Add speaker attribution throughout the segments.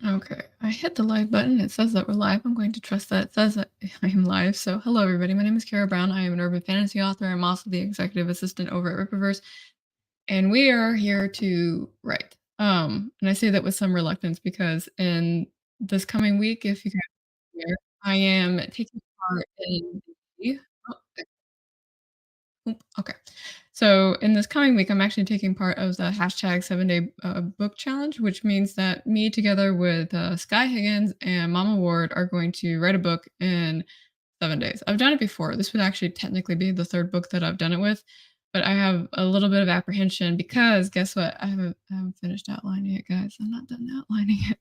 Speaker 1: Okay, I hit the live button. It says that we're live. I'm going to trust that it says that I am live. So, hello, everybody. My name is Carrow Brown. I am an urban fantasy author. I'm also the executive assistant over at Rippaverse, and we are here to write. And I say that with some reluctance because in this coming week, if you guys are here, I am taking part in the. Oh, okay. So in this coming week, I'm actually taking part of the hashtag 7 day book challenge, which means that me together with Sky Higgins and Mama Ward are going to write a book in 7 days. I've done it before. This would actually technically be the third book that I've done it with, but I have a little bit of apprehension because guess what? I haven't finished outlining it, guys. I'm not done outlining it.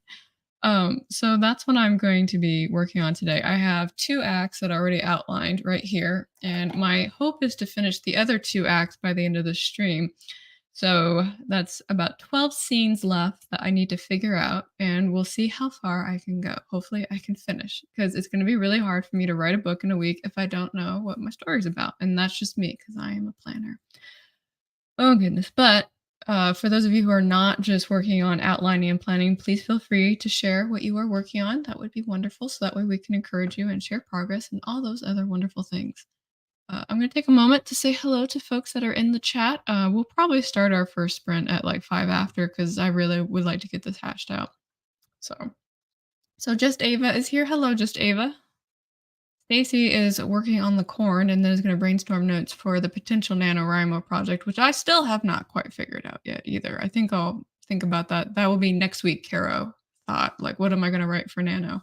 Speaker 1: So that's what I'm going to be working on today. I have 2 acts that are already outlined right here, and my hope is to finish the other 2 acts by the end of the stream. So that's about 12 scenes left that I need to figure out, and we'll see how far I can go. Hopefully, I can finish because it's going to be really hard for me to write a book in a week if I don't know what my story's about. And that's just me because I am a planner. Oh, goodness. But for those of you who are not just working on outlining and planning, please feel free to share what you are working on. That would be wonderful. So that way we can encourage you and share progress and all those other wonderful things. I'm going to take a moment to say hello to folks that are in the chat. We'll probably start our first sprint at like 5 after because I really would like to get this hashed out. So, so just Ava is here. Hello, just Ava. Stacy is working on the corn and then is going to brainstorm notes for the potential NaNoWriMo project, which I still have not quite figured out yet either. I think I'll think about that. That will be next week, Caro thought. Like, what am I going to write for Nano?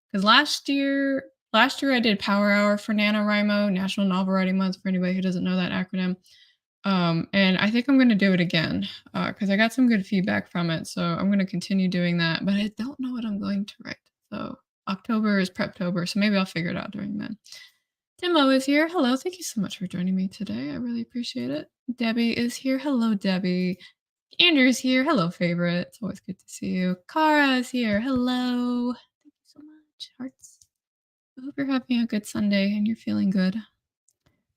Speaker 1: Because last year I did Power Hour for NaNoWriMo, National Novel Writing Month, for anybody who doesn't know that acronym. And I think I'm going to do it again because I got some good feedback from it. So I'm going to continue doing that, but I don't know what I'm going to write. So October is Preptober, so maybe I'll figure it out during then. Timo is here. Hello. Thank you so much for joining me today. I really appreciate it. Debbie is here. Hello, Debbie. Andrew's here. Hello, favorite. It's always good to see you. Kara is here. Hello. Thank you so much. Hearts. I hope you're having a good Sunday and you're feeling good.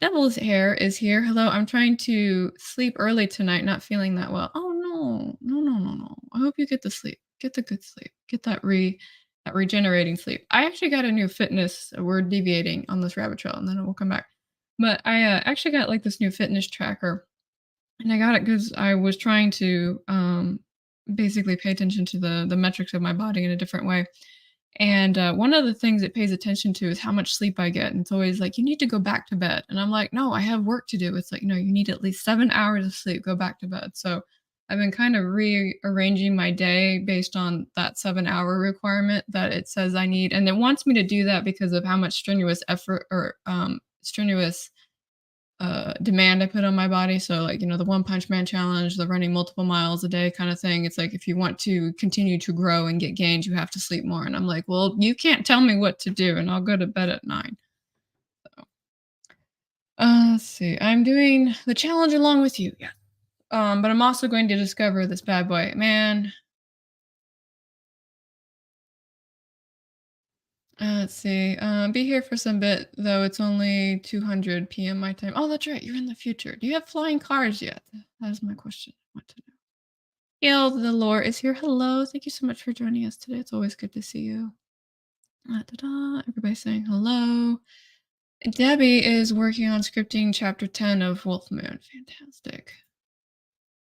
Speaker 1: Devil's Hair is here. Hello. I'm trying to sleep early tonight, not feeling that well. Oh no. No, no, no, no. I hope you get the sleep. Get the good sleep. Get that regenerating sleep. I actually got a new fitness. We're deviating on this rabbit trail and then we'll come back. But I actually got like this new fitness tracker and I got it because I was trying to basically pay attention to the metrics of my body in a different way. And one of the things it pays attention to is how much sleep I get. And it's always like, you need to go back to bed. And I'm like, no, I have work to do. It's like, no, you need at least 7 hours of sleep, go back to bed. So I've been kind of rearranging my day based on that 7 hour requirement that it says I need. And it wants me to do that because of how much strenuous effort or strenuous demand I put on my body. So like, the One Punch Man challenge, the running multiple miles a day kind of thing. It's like if you want to continue to grow and get gains, you have to sleep more. And I'm like, well, you can't tell me what to do, and I'll go to bed at 9. So let's see. I'm doing the challenge along with you. Yeah. But I'm also going to discover this bad boy. Man, let's see. Be here for some bit, though it's only 200 p.m. my time. Oh, that's right. You're in the future. Do you have flying cars yet? That is my question. What to know. Gail the lore is here. Hello. Thank you so much for joining us today. It's always good to see you. Da-da. Everybody saying hello. Debbie is working on scripting chapter 10 of Wolf Moon. Fantastic.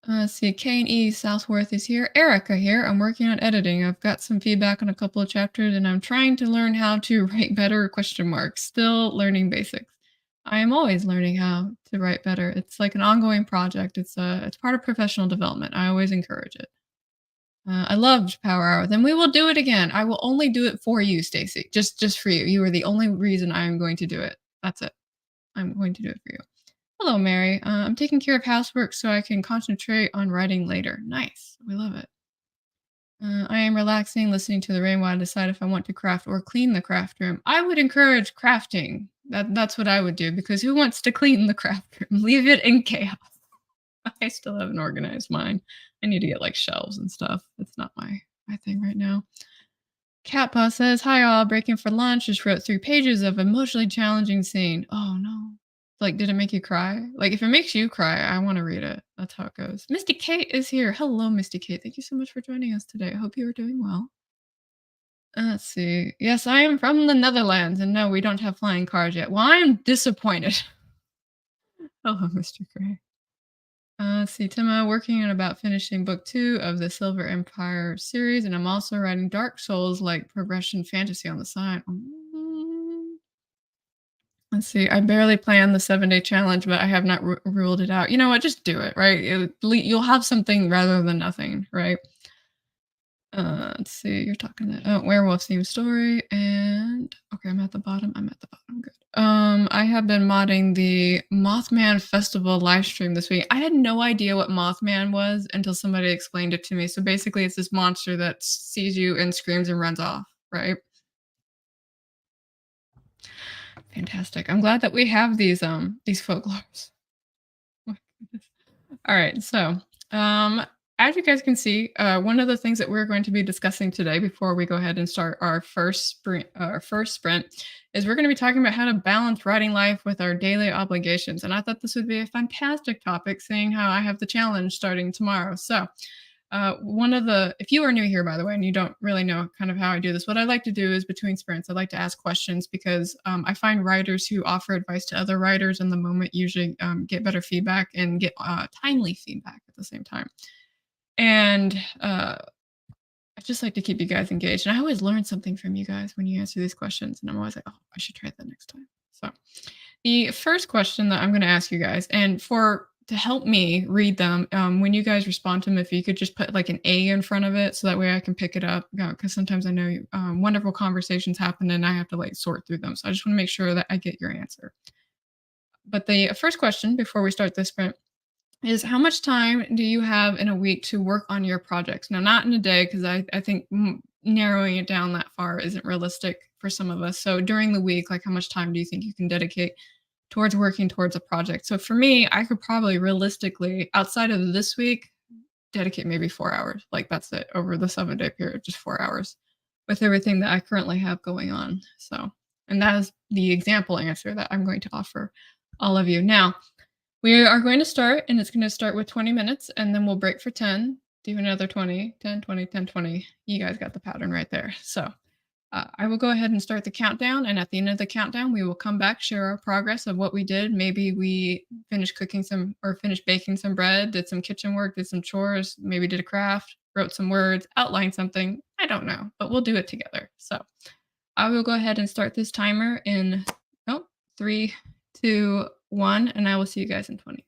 Speaker 1: Let's see. K and E Southworth is here. Erica here. I'm working on editing. I've got some feedback on a couple of chapters and I'm trying to learn how to write better question marks. Still learning basics. I am always learning how to write better. It's like an ongoing project. It's part of professional development. I always encourage it. I loved Power Hour. Then we will do it again. I will only do it for you, Stacy. Just for you. You are the only reason I am going to do it. That's it. I'm going to do it for you. Hello, Mary. I'm taking care of housework so I can concentrate on writing later. Nice. We love it. I am relaxing, listening to the rain while I decide if I want to craft or clean the craft room. I would encourage crafting. That's what I would do because who wants to clean the craft room? Leave it in chaos. I still haven't organized mine. I need to get like shelves and stuff. That's not my thing right now. Catpaw says, "Hi all, breaking for lunch. Just wrote 3 pages of emotionally challenging scene. Oh no. Like, did it make you cry? Like, if it makes you cry, I want to read it. That's how it goes." Misty Kate is here. Hello, Misty Kate. Thank you so much for joining us today. I hope you are doing well. Let's see. Yes, I am from the Netherlands, and no, we don't have flying cars yet. Well, I am disappointed. Hello, Mr. Gray. Let's see, Tima, working on about finishing book 2 of the Silver Empire series, and I'm also writing Dark Souls like progression fantasy on the side. Let's see. I barely planned the 7-day challenge, but I have not ruled it out. You know what? Just do it, right? You'll have something rather than nothing, right? Let's see. You're talking that werewolf theme story, and okay, I'm at the bottom. I'm at the bottom. Good. I have been modding the Mothman Festival live stream this week. I had no idea what Mothman was until somebody explained it to me. So basically, it's this monster that sees you and screams and runs off. Right? Fantastic. I'm glad that we have these folklores. My goodness. All right. So, um, as you guys can see, one of the things that we're going to be discussing today, before we go ahead and start our first sprint, is we're going to be talking about how to balance writing life with our daily obligations. And I thought this would be a fantastic topic, seeing how I have the challenge starting tomorrow. So, if you are new here, by the way, and you don't really know kind of how I do this, what I like to do is between sprints, I like to ask questions because I find writers who offer advice to other writers in the moment usually get better feedback and get timely feedback at the same time. And I just like to keep you guys engaged. And I always learn something from you guys when you answer these questions. And I'm always like, oh, I should try that next time. So, the first question that I'm going to ask you guys, and for to help me read them, when you guys respond to them, if you could just put like an A in front of it, so that way I can pick it up. Because sometimes I know wonderful conversations happen, and I have to like sort through them. So I just want to make sure that I get your answer. But the first question before we start this sprint is how much time do you have in a week to work on your projects? Now, not in a day, because I think narrowing it down that far isn't realistic for some of us. So during the week, like how much time do you think you can dedicate towards working towards a project? So for me, I could probably realistically, outside of this week, dedicate maybe 4 hours. Like that's it over the 7-day period, just 4 hours with everything that I currently have going on. So, and that is the example answer that I'm going to offer all of you. Now, we are going to start, and it's going to start with 20 minutes, and then we'll break for 10, do another 20, 10, 20, 10, 20. You guys got the pattern right there. So I will go ahead and start the countdown, and at the end of the countdown, we will come back, share our progress of what we did. Maybe we finished cooking some or finished baking some bread, did some kitchen work, did some chores, maybe did a craft, wrote some words, outlined something. I don't know, but we'll do it together. So I will go ahead and start this timer in 3, 2, 1, and I will see you guys in 20.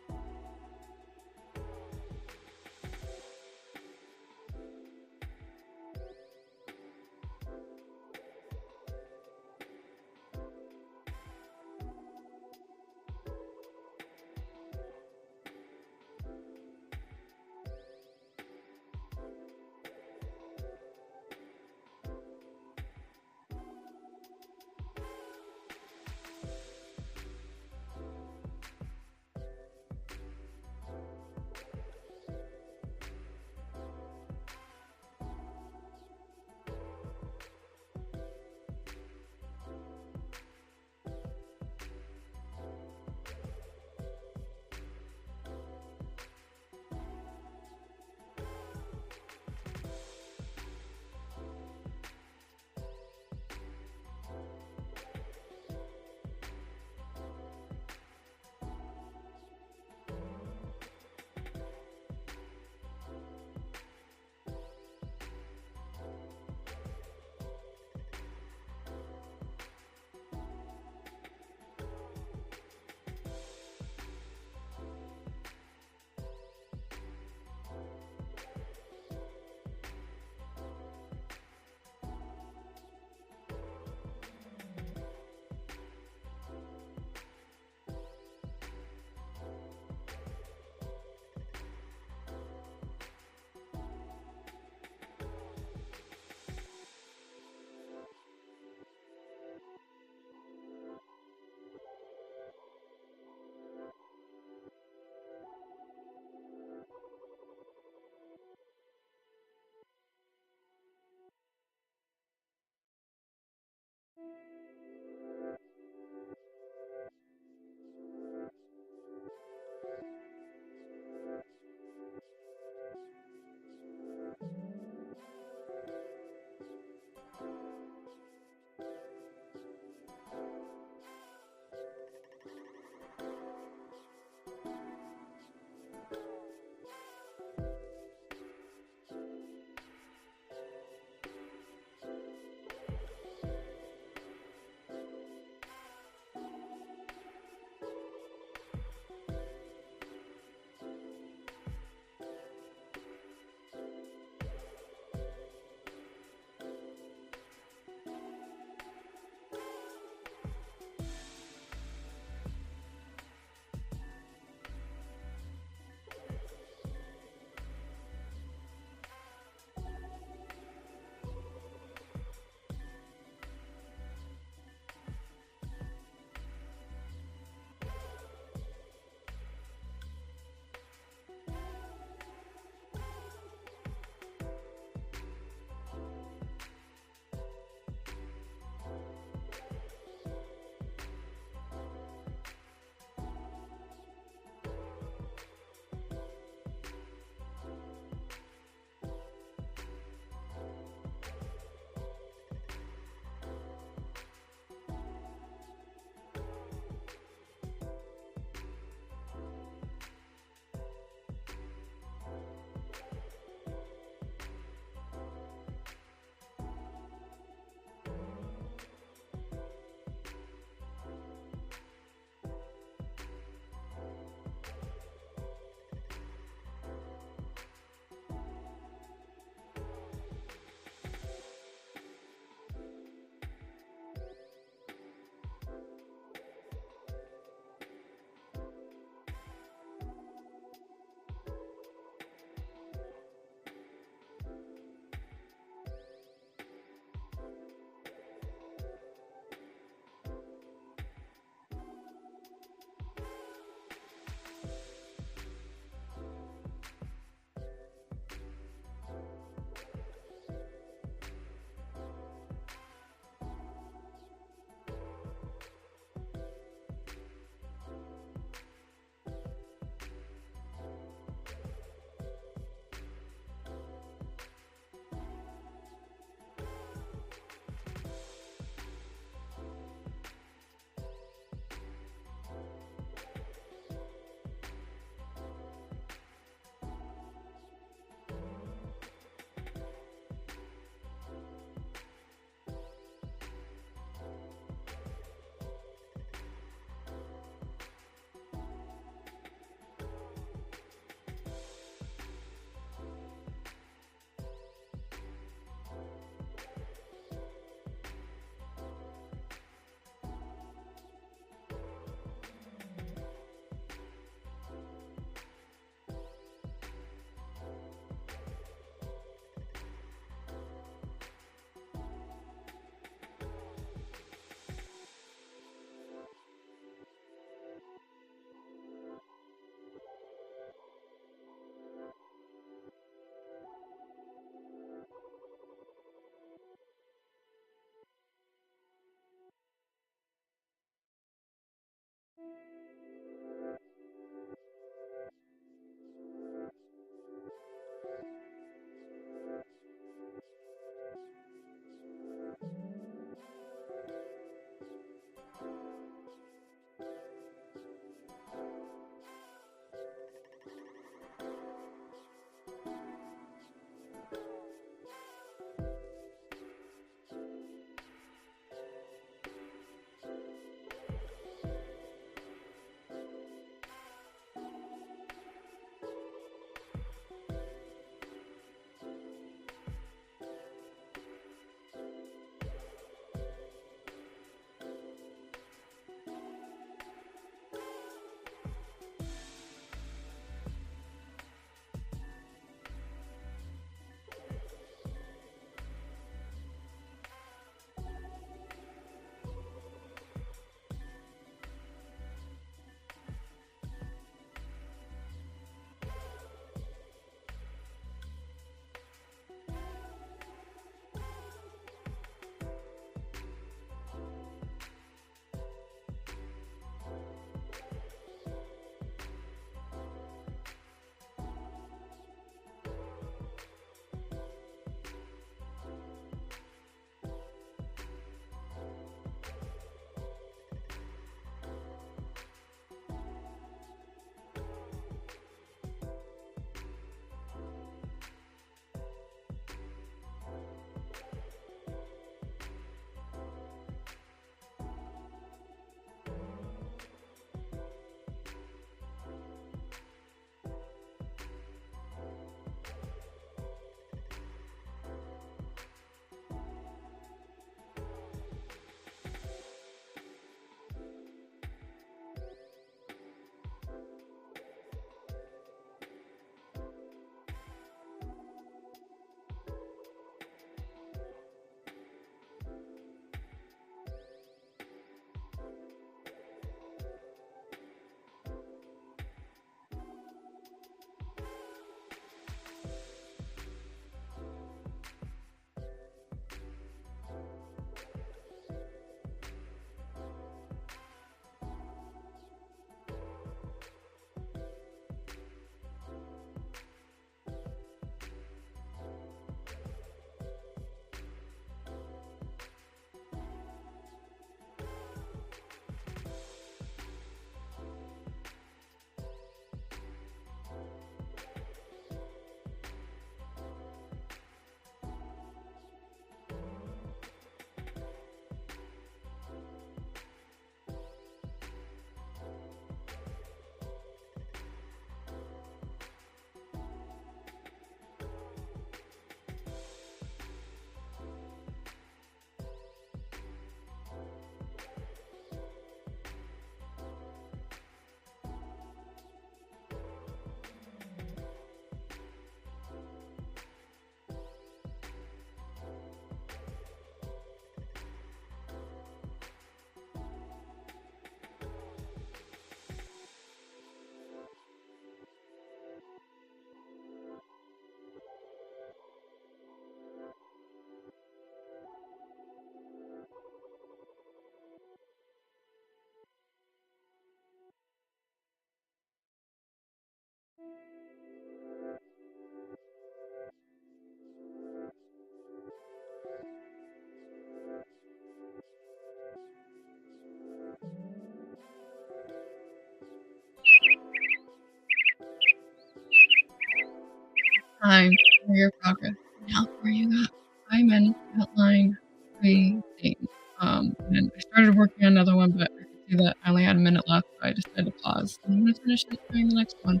Speaker 1: time for your progress and how far you got. Simon outlined 3 things. And I started working on another one, but I could see that I only had a minute left, so I decided to pause. And I'm gonna finish it during the next one.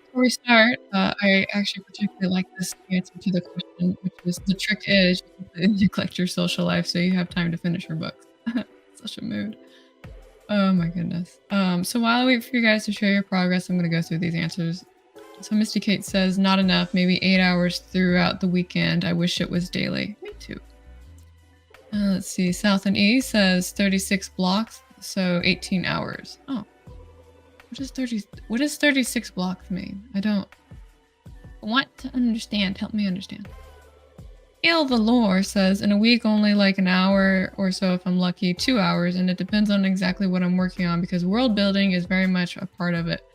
Speaker 1: Before we start, I actually particularly like this answer to the question, which is the trick is you completely neglect your social life so you have time to finish your books. Such a mood. Oh my goodness. So while I wait for you guys to share your progress, I'm gonna go through these answers. So Misty Kate says, not enough, maybe 8 hours throughout the weekend. I wish it was daily. Me too. Let's see. South and East says 36 blocks, so 18 hours. Oh, what does 36 blocks mean? I don't want to understand. Help me understand. Il the Lore says, in a week, only like an hour or so if I'm lucky, 2 hours, and it depends on exactly what I'm working on because world building is very much a part of it.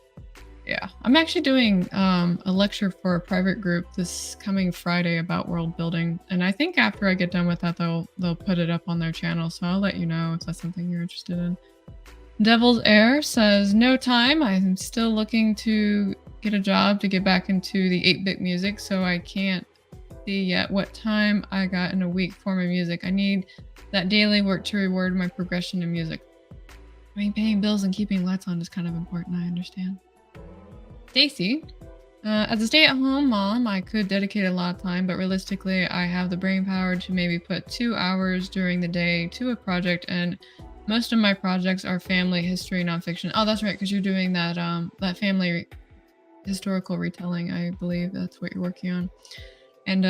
Speaker 1: Yeah, I'm actually doing a lecture for a private group this coming Friday about world building, and I think after I get done with that, they'll put it up on their channel. So I'll let you know if that's something you're interested in. Devil's Air says, no time. I'm still looking to get a job to get back into the 8-bit music, so I can't see yet what time I got in a week for my music. I need that daily work to reward my progression in music. I mean, paying bills and keeping lights on is kind of important, I understand. Stacy, as a stay-at-home mom, I could dedicate a lot of time, but realistically, I have the brain power to maybe put 2 hours during the day to a project, and most of my projects are family history nonfiction. Oh, that's right, because you're doing that that family historical retelling. I believe that's what you're working on. And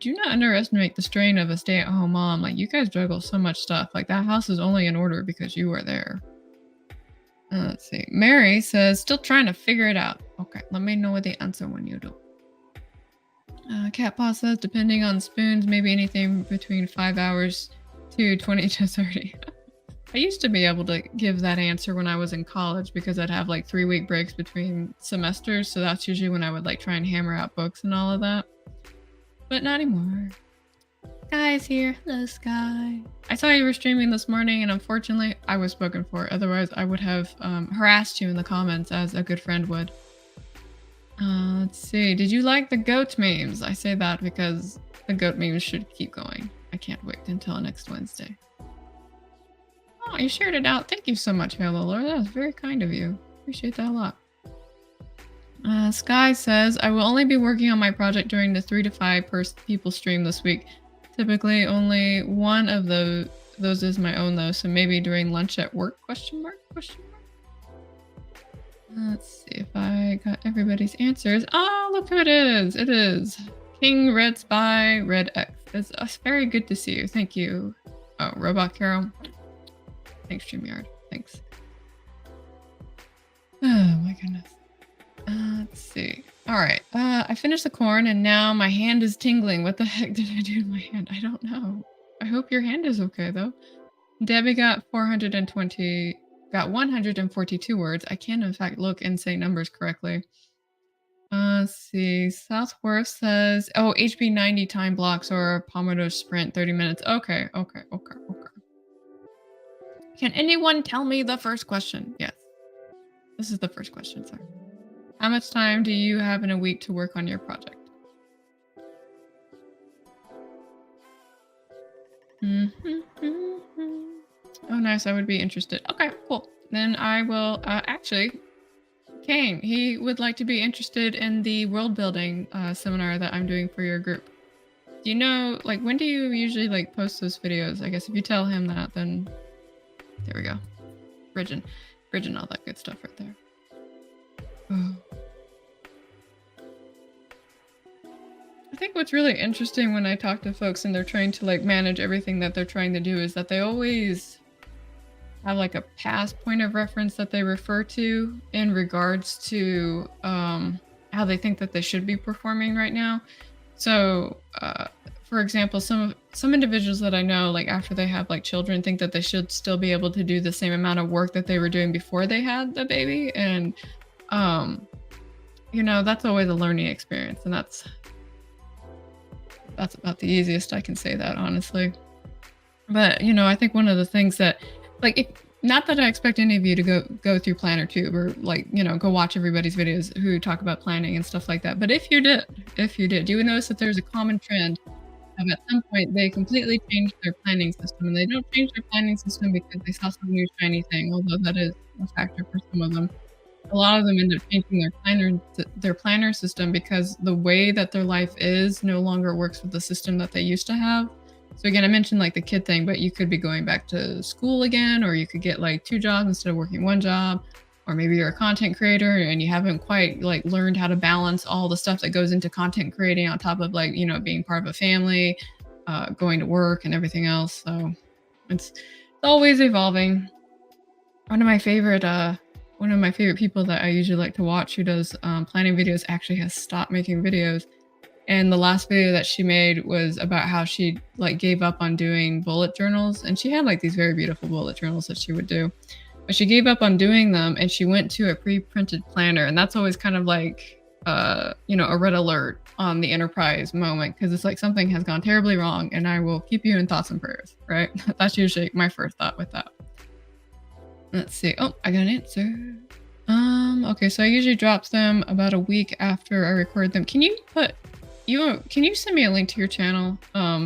Speaker 1: do not underestimate the strain of a stay-at-home mom. Like, you guys juggle so much stuff. Like, that house is only in order because you are there. Let's see. Mary says, still trying to figure it out. Okay, let me know the answer when you do. Cat Paw says, depending on spoons, maybe anything between 5 hours to 20 to 30. I used to be able to give that answer when I was in college because I'd have like 3-week breaks between semesters. So that's usually when I would like try and hammer out books and all of that. But not anymore. Sky's here. Hello, Sky. I saw you were streaming this morning, and unfortunately, I was spoken for. Otherwise, I would have harassed you in the comments as a good friend would. Let's see. Did you like the goat memes? I say that because the goat memes should keep going. I can't wait until next Wednesday. Oh, you shared it out. Thank you so much, Halo Lord. That was very kind of you. Appreciate that a lot. Sky says, I will only be working on my project during the 3 to 5 people stream this week. Typically, only one of those is my own, though, so maybe during lunch at work, question mark? Let's see if I got everybody's answers. Oh, look who it is. It is King Red Spy Red X. It's very good to see you. Thank you. Oh, Robot Carrow. Thanks, StreamYard. Thanks. Oh, my goodness. Let's see. All right. I finished the corn and now my hand is tingling. What the heck did I do to my hand? I don't know. I hope your hand is okay though. Debbie got 142 words. I can in fact look and say numbers correctly. Let's see. Southworth says, oh, HB 90 time blocks or Pomodoro sprint 30 minutes. Okay. Can anyone tell me the first question? Yes. This is the first question, sorry. How much time do you have in a week to work on your project? Oh, nice. I would be interested. Okay, cool. Then I will actually, Kane, he would like to be interested in the world building seminar that I'm doing for your group. Do you know, like, when do you usually like post those videos? I guess if you tell him that, then there we go. Bridging all that good stuff right there. Oh. I think what's really interesting when I talk to folks and they're trying to like manage everything that they're trying to do is that they always have like a past point of reference that they refer to in regards to how they think that they should be performing right now. So, for example, some individuals that I know, like after they have like children, think that they should still be able to do the same amount of work that they were doing before they had the baby. And, you know, that's always a learning experience. And that's about the easiest I can say that, honestly. But, you know, I think one of the things that, like, Not that I expect any of you to go through PlannerTube or like, go watch everybody's videos who talk about planning and stuff like that. But if you did, you would notice that there's a common trend of at some point they completely changed their planning system. And they don't change their planning system because they saw some new shiny thing, although that is a factor for some of them. A lot of them end up changing their planner system because the way that their life is no longer works with the system that they used to have. So again, I mentioned like the kid thing, but you could be going back to school again, or you could get like two jobs instead of working one job, or maybe you're a content creator and you haven't quite like learned how to balance all the stuff that goes into content creating on top of like, being part of a family, going to work and everything else. So it's always evolving. One of my favorite people that I usually like to watch who does planning videos actually has stopped making videos. And the last video that she made was about how she like gave up on doing bullet journals. And she had like these very beautiful bullet journals that she would do. But she gave up on doing them and she went to a pre-printed planner. And that's always kind of like a red alert on the enterprise moment, because it's like something has gone terribly wrong and I will keep you in thoughts and prayers, right? That's usually my first thought with that. Let's see. Oh, I got an answer. Okay, so I usually drop them about a week after I record them. Can you send me a link to your channel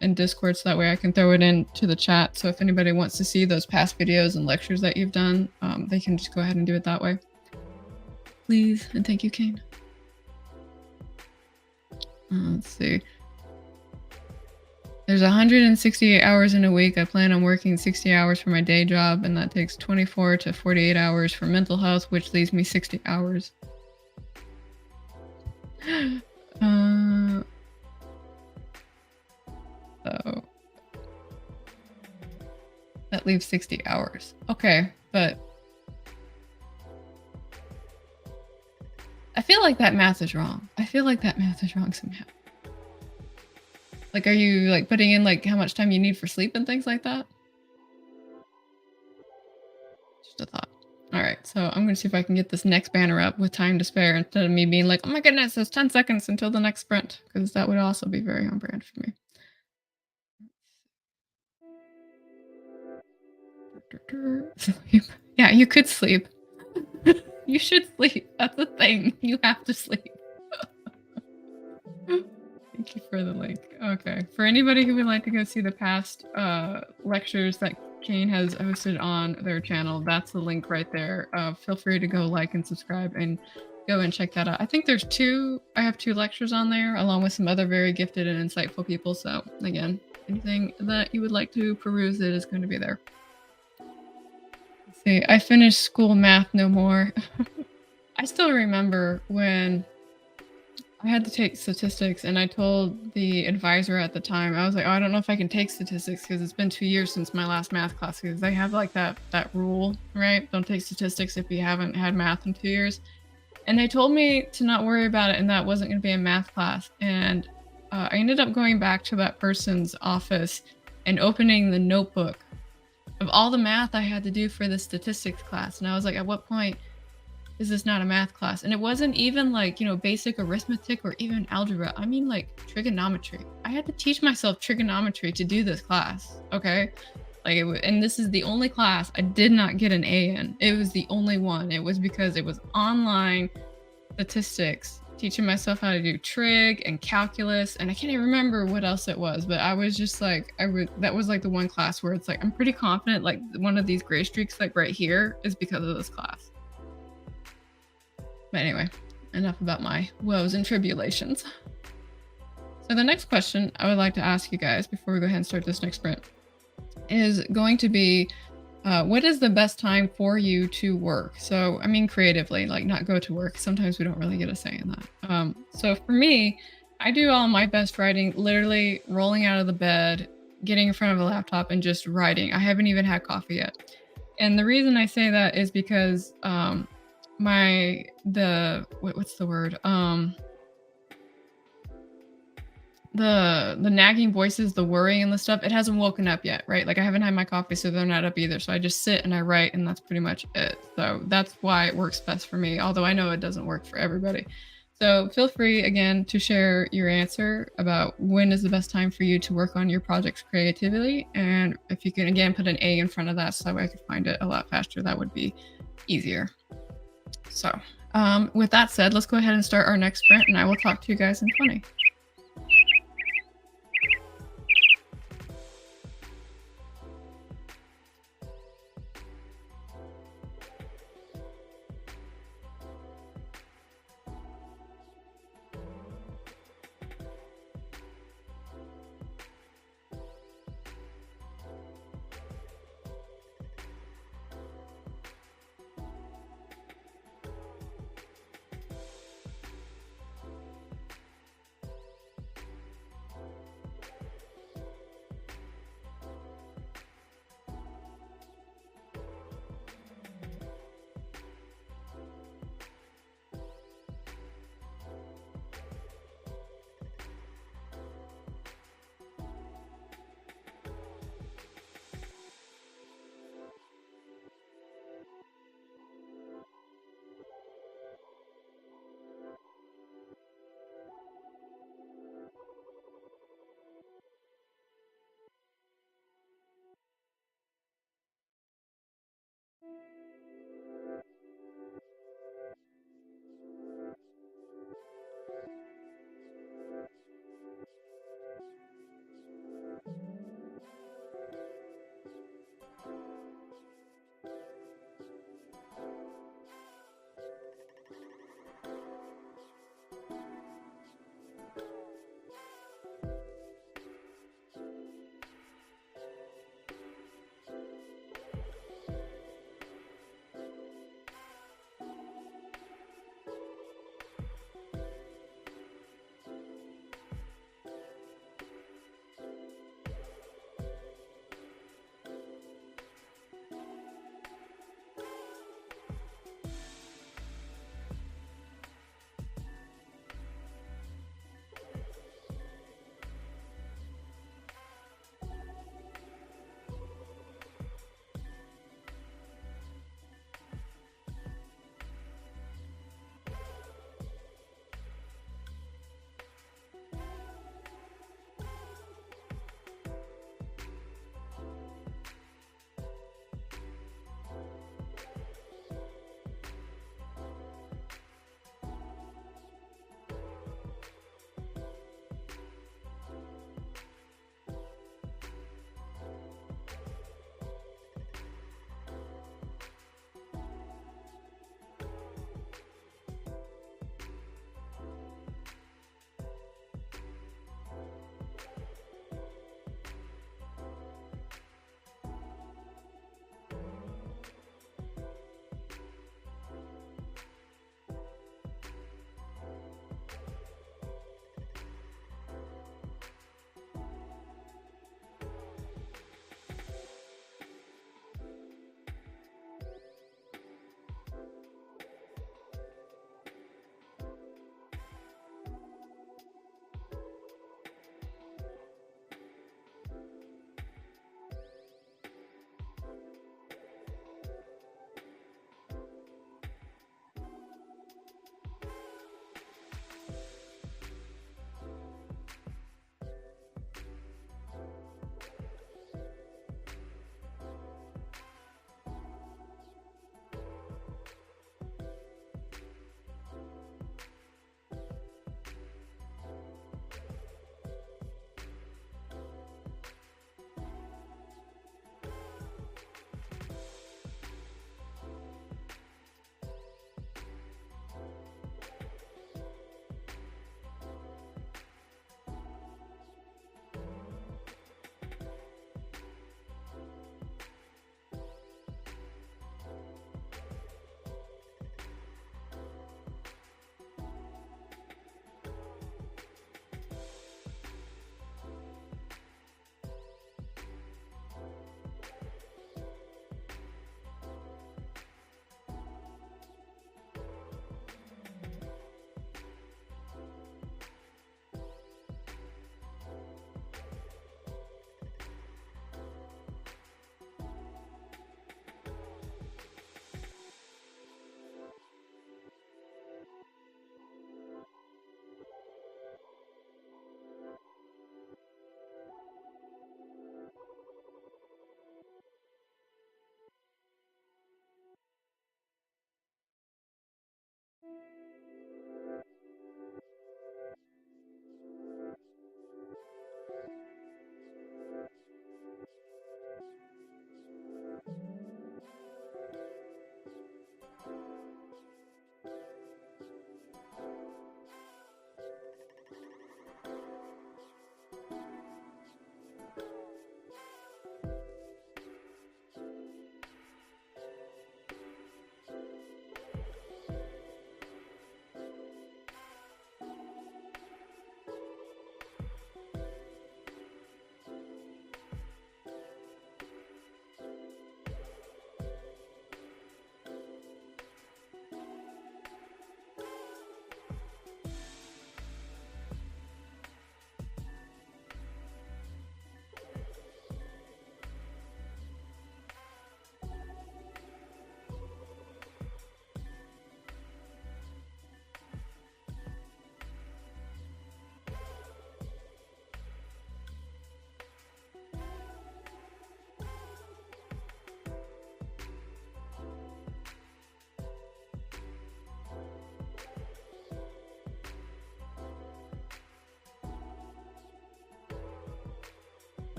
Speaker 1: in Discord so that way I can throw it into the chat? So if anybody wants to see those past videos and lectures that you've done, they can just go ahead and do it that way. Please, and thank you, Kane. Let's see. There's 168 hours in a week. I plan on working 60 hours for my day job, and that takes 24 to 48 hours for mental health, which leaves me 60 hours. So that leaves 60 hours. Okay, but I feel like that math is wrong. Somehow. Like, are you like putting in like how much time you need for sleep and things like that? Just a thought. All right, so I'm gonna see if I can get this next banner up with time to spare instead of me being like, oh my goodness, there's 10 seconds until the next sprint, because that would also be very on brand for me. Yeah, you could sleep. You should sleep. That's the thing. You have to sleep. Thank you for the link. Okay. For anybody who would like to go see the past lectures that Kane has hosted on their channel, that's the link right there. Feel free to go like and subscribe and go and check that out. I think I have two lectures on there along with some other very gifted and insightful people. So again, anything that you would like to peruse, it is going to be there. Let's see, I finished school math no more. I still remember when I had to take statistics, and I told the advisor at the time, I was like, oh, I don't know if I can take statistics because it's been 2 years since my last math class, because they have like that rule, right? Don't take statistics if you haven't had math in 2 years. And they told me to not worry about it and that wasn't going to be a math class. And I ended up going back to that person's office and opening the notebook of all the math I had to do for the statistics class. And I was like, at what point is this not a math class? And it wasn't even like, basic arithmetic or even algebra. I mean like trigonometry. I had to teach myself trigonometry to do this class. Okay. And this is the only class I did not get an A in. It was the only one. It was because it was online statistics, teaching myself how to do trig and calculus. And I can't even remember what else it was, but I was just like, that was like the one class where it's like, I'm pretty confident like one of these gray streaks like right here is because of this class. But anyway, enough about my woes and tribulations. So the next question I would like to ask you guys before we go ahead and start this next sprint is going to be, what is the best time for you to work? So, I mean, creatively, like not go to work. Sometimes we don't really get a say in that. So for me, I do all my best writing, literally rolling out of the bed, getting in front of a laptop and just writing. I haven't even had coffee yet. And the reason I say that is because, what's the word? The nagging voices, the worrying and the stuff, it hasn't woken up yet, right? Like I haven't had my coffee, so they're not up either. So I just sit and I write, and that's pretty much it. So that's why it works best for me, although I know it doesn't work for everybody. So feel free again to share your answer about when is the best time for you to work on your project's creativity. And if you can again put an A in front of that so that way I could find it a lot faster, that would be easier. So with that said, let's go ahead and start our next sprint and I will talk to you guys in 20.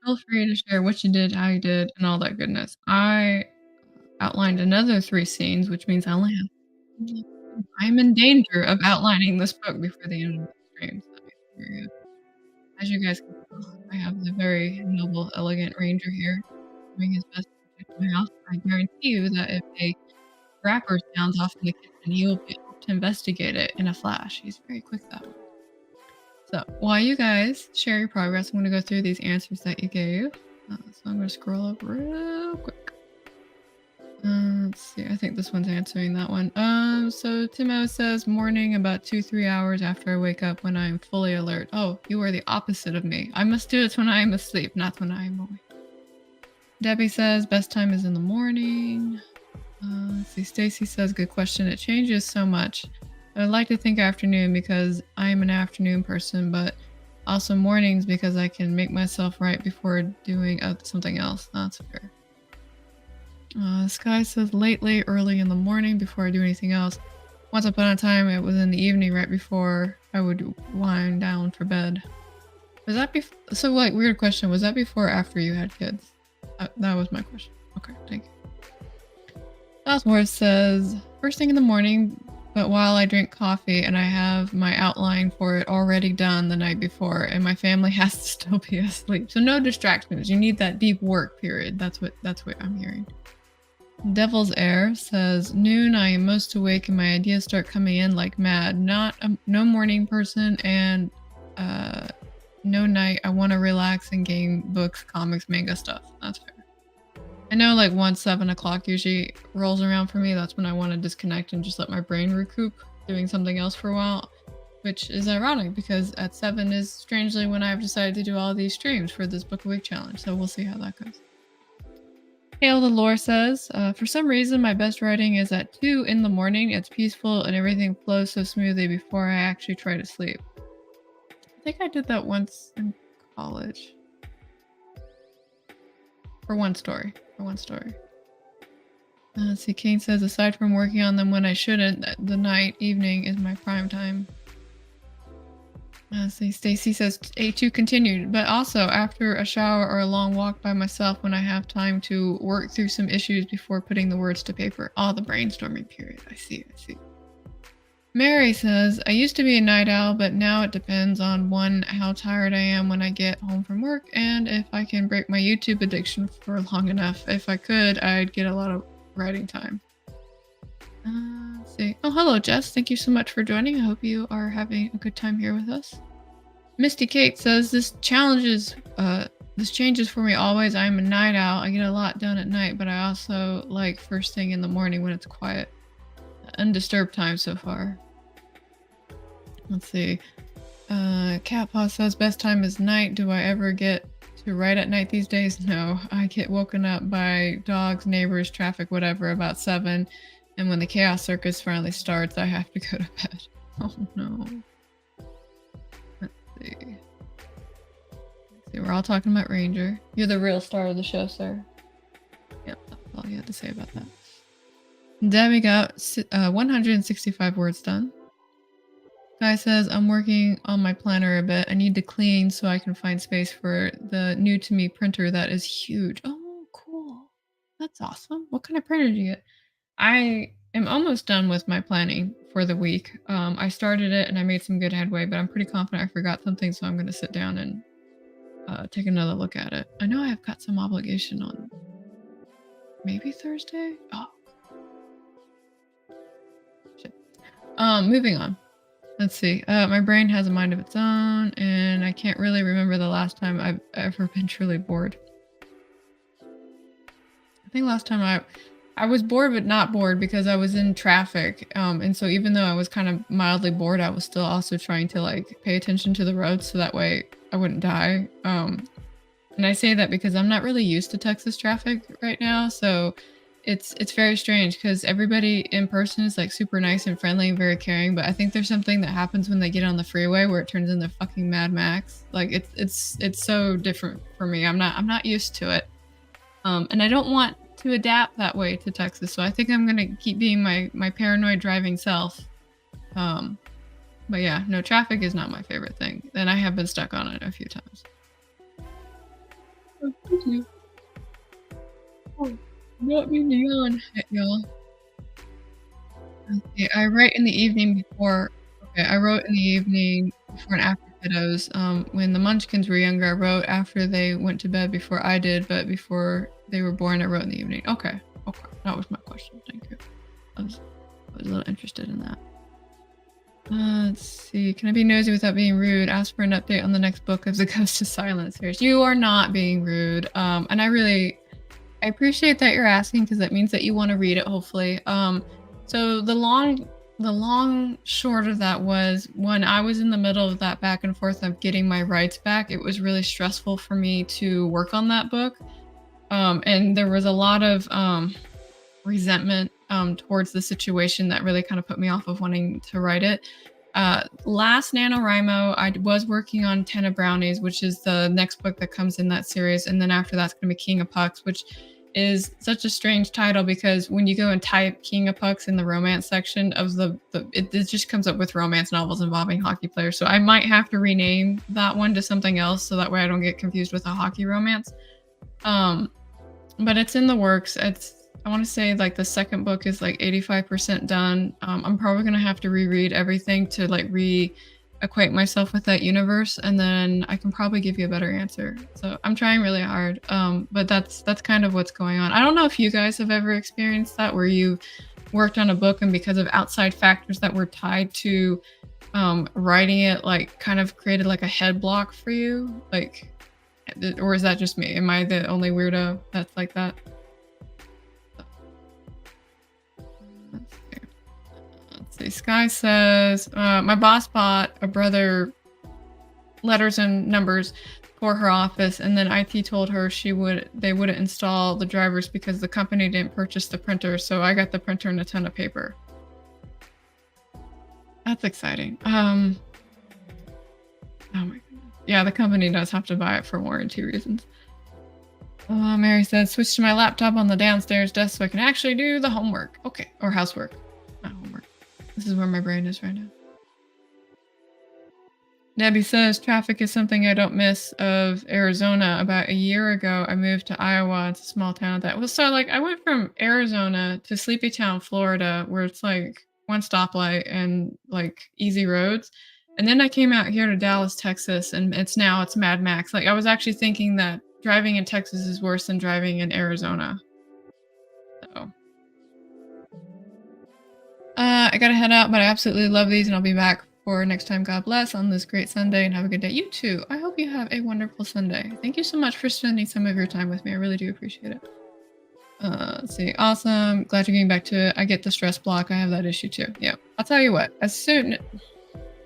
Speaker 1: Feel free to share what you did, how you did, and all that goodness. I outlined another 3 scenes, which means I only have I'm in danger of outlining this book before the end of the stream, so here we go. As you guys can tell, I have the very noble, elegant ranger here doing his best to protect my house. I guarantee you that if a rapper sounds off in the kitchen, he will be able to investigate it in a flash. He's very quick that way. So while you guys share your progress, I'm going to go through these answers that you gave. So I'm going to scroll up real quick. Let's see. I think this one's answering that one. So Timo says morning about 2-3 hours after I wake up when I'm fully alert. Oh, you are the opposite of me. I must do it when I am asleep, not when I am awake. Debbie says best time is in the morning. Let's see. Stacy says good question. It changes so much. I'd like to think afternoon because I am an afternoon person, but also mornings because I can make myself right before doing something else. That's fair. Sky says lately, early in the morning before I do anything else. Once upon a time, it was in the evening right before I would wind down for bed. Was that before? So, like, weird question. Was that before or after you had kids? That was my question. Okay, thank you. Southworth says, first thing in the morning, but while I drink coffee and I have my outline for it already done the night before, and my family has to still be asleep. So no distractions. You need that deep work period. That's what I'm hearing. Devil's Air says, noon I am most awake and my ideas start coming in like mad. No morning person and no night. I want to relax and game books, comics, manga stuff. That's fair. I know like once 7 o'clock usually rolls around for me, that's when I want to disconnect and just let my brain recoup doing something else for a while, which is ironic because at 7 is strangely when I've decided to do all these streams for this book a week challenge. So we'll see how that goes. Hail the Lore says, for some reason my best writing is at 2 in the morning. It's peaceful and everything flows so smoothly before I actually try to sleep. I think I did that once in college. For one story. Let's see, Kane says, aside from working on them when I shouldn't, the evening is my prime time. See, Stacy says A2 continued, but also after a shower or a long walk by myself when I have time to work through some issues before putting the words to paper. Oh, the brainstorming period. I see. Mary says, I used to be a night owl, but now it depends on one, how tired I am when I get home from work, and if I can break my YouTube addiction for long enough. If I could, I'd get a lot of writing time. Let's see. Oh, hello, Jess. Thank you so much for joining. I hope you are having a good time here with us. Misty Kate says, this changes for me always. I'm a night owl. I get a lot done at night, but I also like first thing in the morning when it's quiet. Undisturbed time so far. Let's see. Cat Paw says, best time is night. Do I ever get to write at night these days? No. I get woken up by dogs, neighbors, traffic, whatever, about 7. And when the Chaos Circus finally starts, I have to go to bed. Oh no. Let's see. We're all talking about Ranger. You're the real star of the show, sir. Yep, that's all you had to say about that. Debbie got 165 words done. Guy says, I'm working on my planner a bit. I need to clean so I can find space for the new to me printer that is huge. Oh, cool. That's awesome. What kind of printer did you get? I am almost done with my planning for the week. I started it and I made some good headway, but I'm pretty confident I forgot something, so I'm going to sit down and take another look at it. I know I've got some obligation on maybe Thursday? Oh. Shit. Moving on. Let's see. My brain has a mind of its own, and I can't really remember the last time I've ever been truly bored. I think last time I was bored, but not bored because I was in traffic. And so even though I was kind of mildly bored, I was still also trying to like pay attention to the road so that way I wouldn't die. And I say that because I'm not really used to Texas traffic right now. So it's very strange because everybody in person is like super nice and friendly and very caring. But I think there's something that happens when they get on the freeway where it turns into fucking Mad Max. Like it's so different for me. I'm not used to it. And I don't want to adapt that way to Texas. So I think I'm going to keep being my paranoid driving self. But yeah, no, traffic is not my favorite thing. And I have been stuck on it a few times. you. Oh, brought me beyond. Hey, y'all. Okay, I write in the evening before. Okay, I wrote in the evening before and after kiddos. When the Munchkins were younger, I wrote after they went to bed before I did, but before they were born, I wrote in the evening. Okay, okay, that was my question. Thank you. I was a little interested in that. Let's see. Can I be nosy without being rude? Ask for an update on the next book of the Ghost of Silence series. You are not being rude. And I appreciate that you're asking because that means that you want to read it, hopefully. So the long short of that was when I was in the middle of that back and forth of getting my rights back, it was really stressful for me to work on that book. And there was a lot of resentment towards the situation that really kind of put me off of wanting to write it. Last NaNoWriMo, I was working on 10 of Brownies, which is the next book that comes in that series. And then after that's going to be King of Pucks, which is such a strange title because when you go and type King of Pucks in the romance section of it just comes up with romance novels involving hockey players. So I might have to rename that one to something else so that way I don't get confused with a hockey romance. But it's in the works. I want to say like the second book is like 85% done. I'm probably going to have to reread everything to like reacquaint myself with that universe, and then I can probably give you a better answer. So I'm trying really hard. But that's kind of what's going on. I don't know if you guys have ever experienced that where you worked on a book and because of outside factors that were tied to writing it, like kind of created like a head block for you, like, or is that just me? Am I the only weirdo that's like that? Let's see. Sky says, my boss bought a brother letters and numbers for her office, and then IT told her they wouldn't install the drivers because the company didn't purchase the printer, so I got the printer and a ton of paper. That's exciting. Oh my goodness. Yeah, the company does have to buy it for warranty reasons. Mary said, switch to my laptop on the downstairs desk so I can actually do the homework. Okay, or housework. Not homework. This is where my brain is right now. Debbie says, traffic is something I don't miss of Arizona. About a year ago, I moved to Iowa. It's a small town that was so like I went from Arizona to Sleepy Town, Florida, where it's like one stoplight and like easy roads. And then I came out here to Dallas, Texas, and it's Mad Max. Like I was actually thinking that driving in Texas is worse than driving in Arizona. So I gotta head out, but I absolutely love these, and I'll be back for next time. God bless on this great Sunday, and have a good day. You too. I hope you have a wonderful Sunday. Thank you so much for spending some of your time with me. I really do appreciate it. Let's see. Awesome. Glad you're getting back to it. I get the stress block. I have that issue too. Yeah. I'll tell you what.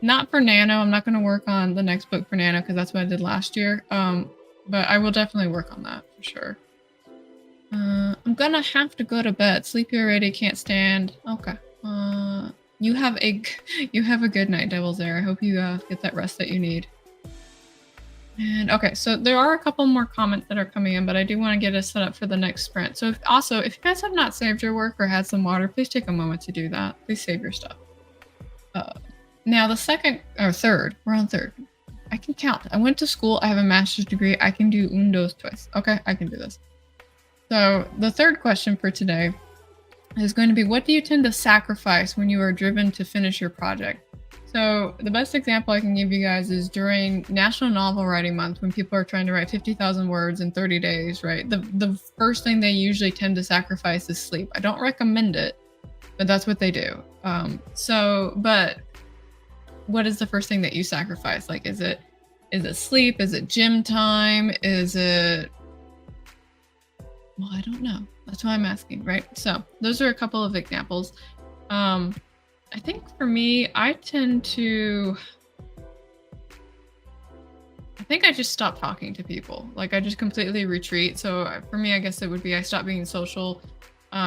Speaker 1: Not for Nano. I'm not going to work on the next book for Nano because that's what I did last year. But I will definitely work on that for sure. I'm gonna have to go to bed. Sleepy already. Can't stand. Okay. You have a good night, Devil's Air. I hope you get that rest that you need. And okay, so there are a couple more comments that are coming in, but I do want to get us set up for the next sprint. So if you guys have not saved your work or had some water, please take a moment to do that. Please save your stuff. Now the second or third, we're on third. I can count. I went to school. I have a master's degree. I can do un, dos, tres. Okay, I can do this. So the third question for today is going to be, what do you tend to sacrifice when you are driven to finish your project? So the best example I can give you guys is during National Novel Writing Month, when people are trying to write 50,000 words in 30 days, right? The first thing they usually tend to sacrifice is sleep. I don't recommend it, but that's what they do. But what is the first thing that you sacrifice? Like, is it sleep? Is it gym time? Is it... Well, I don't know. That's why I'm asking, right? So those are a couple of examples. I think for me, I think I just stop talking to people. Like I just completely retreat. So for me, I guess it would be I stop being social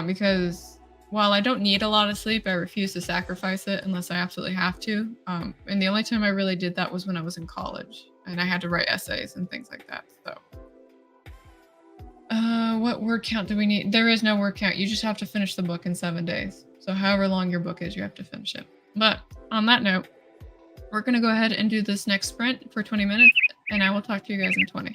Speaker 1: because while I don't need a lot of sleep, I refuse to sacrifice it unless I absolutely have to. And the only time I really did that was when I was in college and I had to write essays and things like that. So what word count do we need? There is no word count. You just have to finish the book in 7 days. So however long your book is, you have to finish it. But on that note, we're going to go ahead and do this next sprint for 20 minutes, and I will talk to you guys in 20.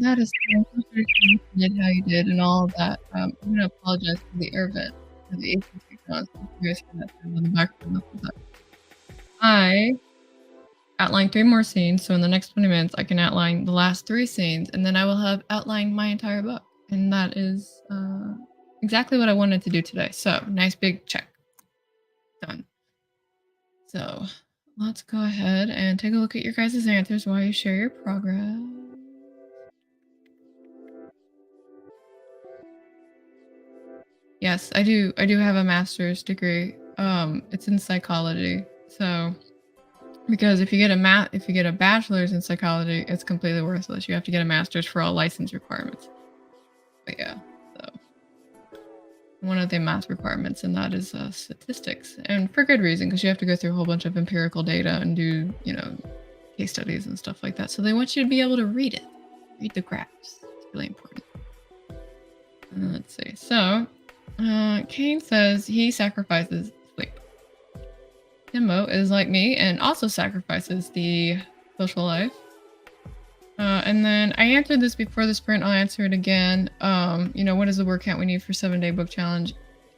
Speaker 1: That is so sorry you did how you did and all of that. I'm gonna apologize for the air vent, for the AC noise. If you guys hear that sound in the background. I outlined 3 more scenes, so in the next 20 minutes, I can outline the last 3 scenes, and then I will have outlined my entire book. And that is exactly what I wanted to do today. So, nice big check. Done. So, let's go ahead and take a look at your guys' answers while you share your progress. Yes, I do have a master's degree. It's in psychology. So, because if you get a bachelor's in psychology, it's completely worthless. You have to get a master's for all license requirements. But yeah, so one of the math requirements, and that is statistics, and for good reason, because you have to go through a whole bunch of empirical data and do case studies and stuff like that. So they want you to be able to read the graphs. It's really important. Let's see. So Kane says he sacrifices sleep. Timbo is like me and also sacrifices the social life. And then I answered this before the sprint. I'll answer it again. What is the word count we need for 7-day book challenge?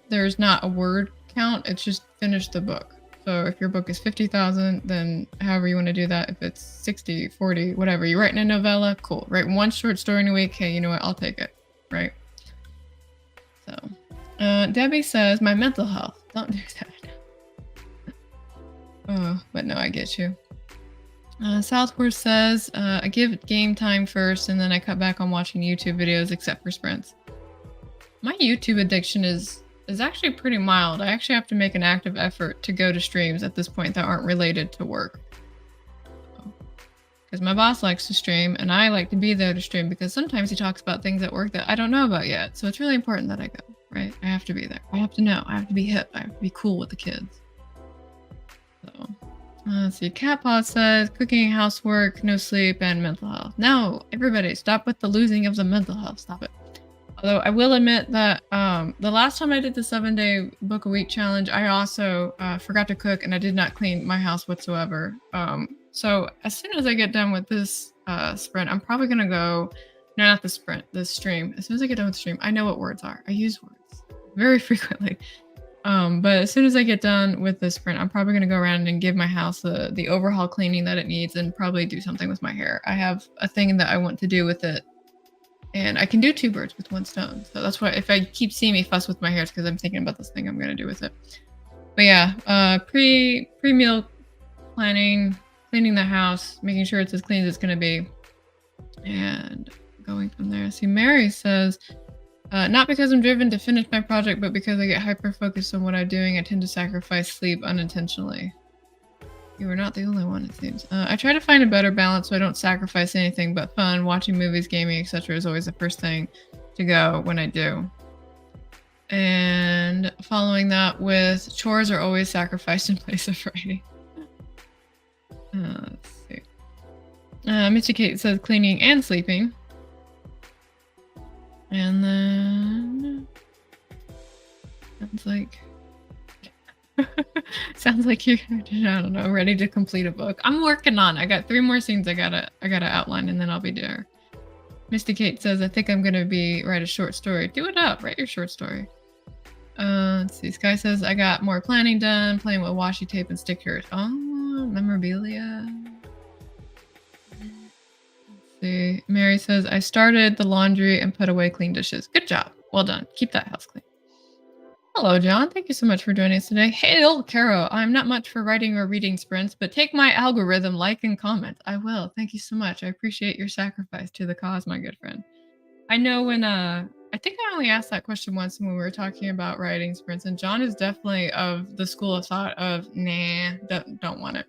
Speaker 1: There's not a word count. It's just finish the book. So if your book is 50,000, then however you want to do that. If it's 60, 40, whatever. You're writing a novella, cool. Write 1 short story in a week. Hey, you know what? I'll take it. Right? So, Debbie says, my mental health. Don't do that. But no, I get you. Southward says, I give game time first and then I cut back on watching YouTube videos except for sprints. My YouTube addiction is actually pretty mild. I actually have to make an active effort to go to streams at this point that aren't related to work. Because my boss likes to stream and I like to be there to stream because sometimes he talks about things at work that I don't know about yet. So it's really important that I go, right? I have to be there. I have to know. I have to be hip. I have to be cool with the kids. So... let's see. Catpaw says cooking, housework, no sleep, and mental health. No, everybody, stop with the losing of the mental health. Stop it. Although I will admit that the last time I did the 7-day book a week challenge, I also forgot to cook and I did not clean my house whatsoever. So as soon as I get done with this sprint, I'm probably gonna go. No, not the sprint. The stream. As soon as I get done with the stream, I know what words are. I use words very frequently. But as soon as I get done with this sprint, I'm probably going to go around and give my house the overhaul cleaning that it needs and probably do something with my hair. I have a thing that I want to do with it and I can do 2 birds with 1 stone. So that's why if I keep seeing me fuss with my hair, it's because I'm thinking about this thing I'm going to do with it. But yeah, pre-meal planning, cleaning the house, making sure it's as clean as it's going to be, and going from there. See, Mary says, not because I'm driven to finish my project, but because I get hyper-focused on what I'm doing, I tend to sacrifice sleep unintentionally. You are not the only one, it seems. I try to find a better balance so I don't sacrifice anything but fun. Watching movies, gaming, etc. is always the first thing to go when I do. And following that with chores are always sacrificed in place of writing. Let's see. Mitchie Kate says cleaning and sleeping. And then sounds like you're, I don't know, ready to complete a book. I'm working on. I got 3 more scenes I gotta outline, and then I'll be there. Misty Kate says, I think I'm gonna write a short story. Do it up. Write your short story. Let's see. Sky says, I got more planning done, playing with washi tape and stickers. Oh, memorabilia. See. Mary says, I started the laundry and put away clean dishes. Good job. Well done. Keep that house clean. Hello, John. Thank you so much for joining us today. Hail, Carrow. I'm not much for writing or reading sprints, but take my algorithm, like, and comment. I will. Thank you so much. I appreciate your sacrifice to the cause, my good friend. I know when, I think I only asked that question once when we were talking about writing sprints, and John is definitely of the school of thought of, nah, don't want it.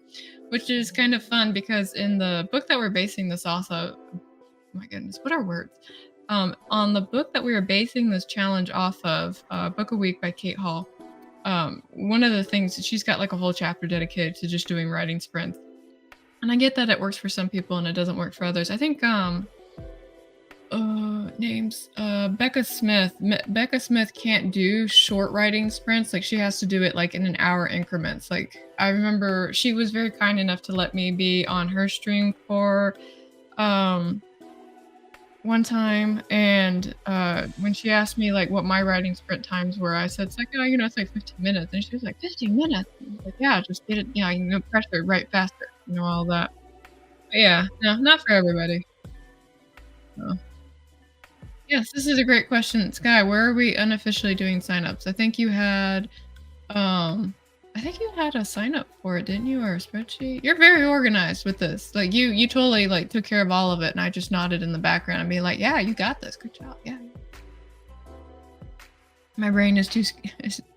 Speaker 1: Which is kind of fun because in the book that we're basing this also, oh my goodness, what are words? On the book that we were basing this challenge off of, Book a Week by Kate Hall, one of the things, she's got like a whole chapter dedicated to just doing writing sprints. And I get that it works for some people and it doesn't work for others. I think, names, Becca Smith. Becca Smith can't do short writing sprints. Like she has to do it like in an hour increments. Like I remember she was very kind enough to let me be on her stream for, one time, and when she asked me like what my writing sprint times were, I said it's like, oh, it's like 15 minutes, and she was like, 15 minutes. And I was like, yeah, just get it, pressure, write faster, all that. But yeah, no, not for everybody. No. Yes, this is a great question, Sky. Where are we unofficially doing signups? Um, I think you had a sign up for it, didn't you, or a spreadsheet? You're very organized with this. Like you totally like took care of all of it, and I just nodded in the background and be like, "Yeah, you got this. Good job." Yeah. My brain is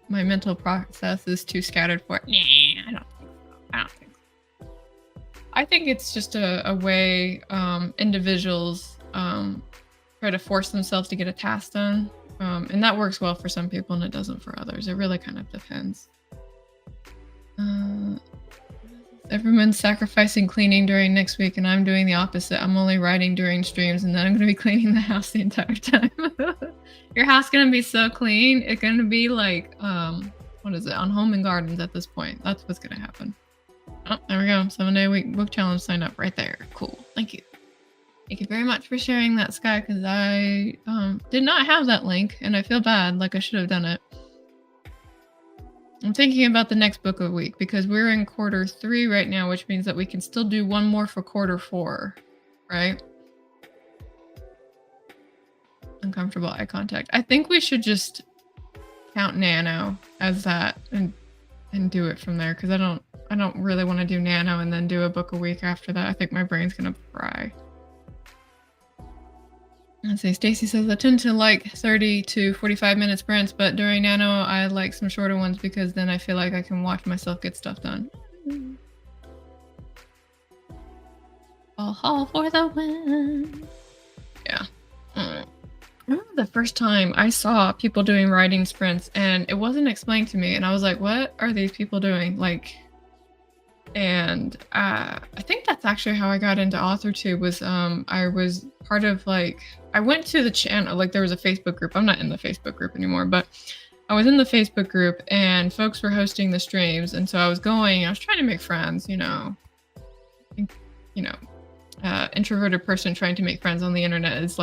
Speaker 1: my mental process is too scattered for it. Nah, I don't think so. I don't think so. I think it's just a way individuals try to force themselves to get a task done. And that works well for some people and it doesn't for others. It really kind of depends. Uh, Everyone's sacrificing cleaning during next week, and I'm doing the opposite. I'm only writing during streams, and then I'm going to be cleaning the house the entire time. Your house going to be so clean. It's going to be like, what is it, on Home and Gardens at this point. That's what's going to happen. Oh, there we go. 7-day-a-week book challenge sign up right there. Cool. Thank you. Thank you very much for sharing that, Sky, because I did not have that link, and I feel bad, like I should have done it. I'm thinking about the next book of the week, because we're in quarter 3 right now, which means that we can still do one more for quarter 4, right? Uncomfortable eye contact. I think we should just count Nano as that and do it from there, because I don't really want to do Nano and then do a book a week after that. I think my brain's gonna fry. Let's see, Stacy says, I tend to like 30 to 45 minute sprints, but during Nano, I like some shorter ones because then I feel like I can watch myself get stuff done. All for the win. Yeah. I remember the first time I saw people doing writing sprints and it wasn't explained to me, and I was like, what are these people doing? And I think that's actually how I got into AuthorTube. Was I was part of I went to the channel, there was a Facebook group. I'm not in the Facebook group anymore, but I was in the Facebook group and folks were hosting the streams, and so I was trying to make friends, introverted person trying to make friends on the internet is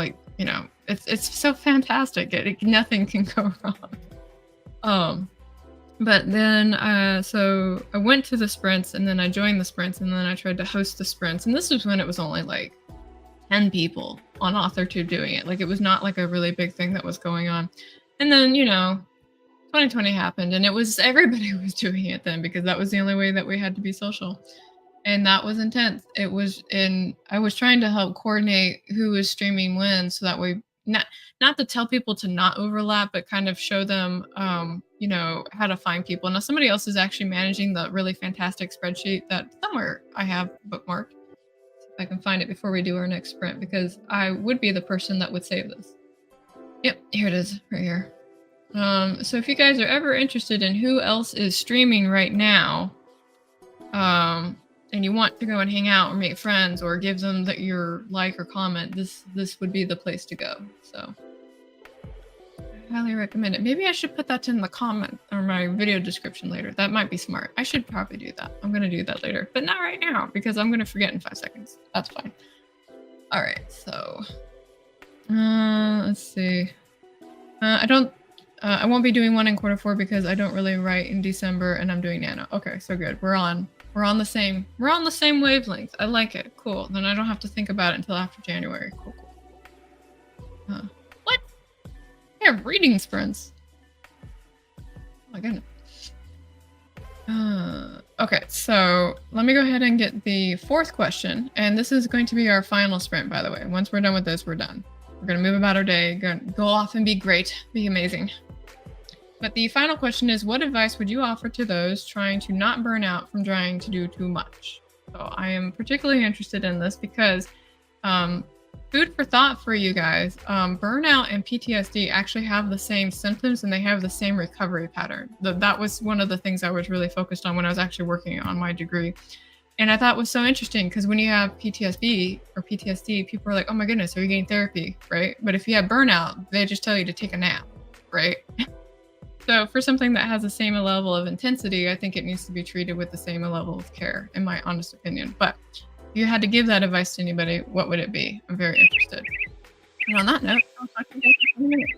Speaker 1: it's so fantastic. Nothing can go wrong. But then, so I went to the sprints, and then I joined the sprints, and then I tried to host the sprints. And this was when it was only 10 people on AuthorTube doing it. It was not a really big thing that was going on. And then, 2020 happened, and everybody was doing it then, because that was the only way that we had to be social. And that was intense. I was trying to help coordinate who was streaming when, so that way, not to tell people to not overlap, but kind of show them, how to find people. Now, somebody else is actually managing the really fantastic spreadsheet that somewhere I have bookmarked. See if I can find it before we do our next sprint, because I would be the person that would save this. Yep, here it is, right here. So if you guys are ever interested in who else is streaming right now, and you want to go and hang out or make friends or give them your like or comment, this would be the place to go. So I highly recommend it. Maybe I should put that in the comment or my video description later. That might be smart. I should probably do that. I'm going to do that later, but not right now because I'm going to forget in 5 seconds. That's fine. All right. So let's see. I won't be doing one in quarter 4 because I don't really write in December and I'm doing Nano. Okay. So good. We're on the same wavelength. I like it. Cool. Then I don't have to think about it until after January. Cool. What? I have reading sprints. Oh my goodness. Okay, so let me go ahead and get the 4th question. And this is going to be our final sprint, by the way. Once we're done with this, we're done. We're going to move about our day, go off and be great, be amazing. But the final question is, what advice would you offer to those trying to not burn out from trying to do too much? So I am particularly interested in this because food for thought for you guys. Burnout and PTSD actually have the same symptoms and they have the same recovery pattern. That was one of the things I was really focused on when I was actually working on my degree. And I thought it was so interesting because when you have PTSD, people are like, oh my goodness, are you getting therapy, right? But if you have burnout, they just tell you to take a nap, right? So for something that has the same level of intensity, I think it needs to be treated with the same level of care, in my honest opinion. But if you had to give that advice to anybody, what would it be? I'm very interested. And on that note, I'll talk to you guys in a minute.